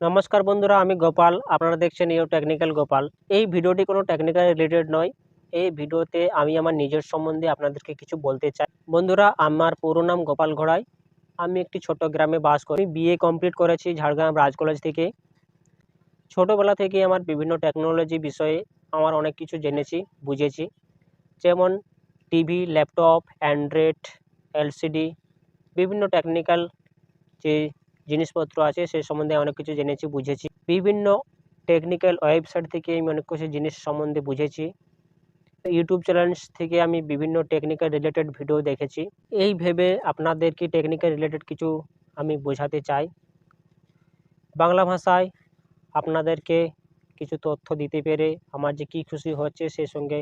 নমস্কার বন্ধুরা, আমি গোপাল। আপনারা দেখছেন ইউ টেকনিক্যাল গোপাল। এই ভিডিওটি কোনো টেকনিক্যাল রিলেটেড নয়। এই ভিডিওতে আমি আমার নিজের সম্বন্ধে আপনাদেরকে কিছু বলতে চাই। বন্ধুরা, আমার পুরো নাম গোপাল ঘোড়াই। আমি একটি ছোট গ্রামে বাস করি। বিএ কমপ্লিট করেছি ঝাড়গ্রাম রাজ কলেজ থেকে। ছোটবেলা থেকে আমার বিভিন্ন টেকনোলজি বিষয়ে আমার অনেক কিছু জেনেছি, বুঝেছি। যেমন টিভি, ল্যাপটপ, অ্যান্ড্রয়েড, এলসিডি, বিভিন্ন টেকনিক্যাল যে জিনিসপত্র আছে সে সম্বন্ধে অনেক কিছু জেনেছি, বুঝেছি। বিভিন্ন টেকনিক্যাল ওয়েবসাইট থেকে আমি অনেক কিছু জিনিস সম্বন্ধে বুঝেছি। ইউটিউব চ্যানেল থেকে আমি বিভিন্ন টেকনিক্যাল রিলেটেড ভিডিও দেখেছি। এই ভেবে আপনাদেরকে টেকনিক্যাল রিলেটেড কিছু আমি বোঝাতে চাই। বাংলা ভাষায় আপনাদেরকে কিছু তথ্য দিতে পেরে আমার যে কী খুশি হচ্ছে, সেই সঙ্গে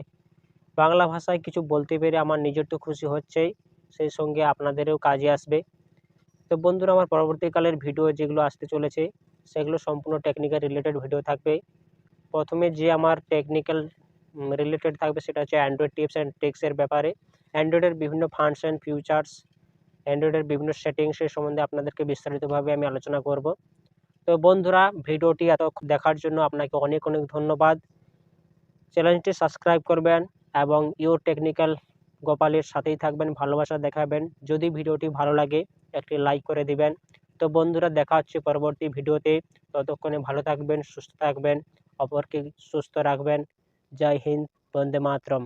বাংলা ভাষায় কিছু বলতে পেরে আমার নিজের তো খুশি হচ্ছেই, সেই সঙ্গে আপনাদেরও কাজে আসবে। তো বন্ধুরা, আমার পরবর্তীকালের ভিডিও যেগুলো আসতে চলেছে সেগুলো সম্পূর্ণ টেকনিক্যাল রিলেটেড ভিডিও থাকবে। প্রথমে যে আমার টেকনিক্যাল রিলেটেড থাকবে সেটা হচ্ছে অ্যান্ড্রয়েড টিপস অ্যান্ড ট্রিক্সের ব্যাপারে। অ্যান্ড্রয়েডের বিভিন্ন ফাংশন, ফিউচার্স, অ্যান্ড্রয়েডের বিভিন্ন সেটিংসের সম্বন্ধে আপনাদেরকে বিস্তারিতভাবে আমি আলোচনা করব। তো বন্ধুরা, ভিডিওটি এত দেখার জন্য আপনাকে অনেক অনেক ধন্যবাদ। চ্যানেলটি সাবস্ক্রাইব করবেন এবং ইউ টেকনিক্যাল গোপালের সাথেই থাকবেন, ভালোবাসা দেখাবেন। যদি ভিডিওটি ভালো লাগে একটি লাইক করে দিবেন। তো বন্ধুরা, দেখা হচ্ছে পরবর্তী ভিডিওতে। ততক্ষণে ভালো থাকবেন, সুস্থ থাকবেন, অপরকে সুস্থ রাখবেন। জয় হিন্দ, বন্দে মাতরম।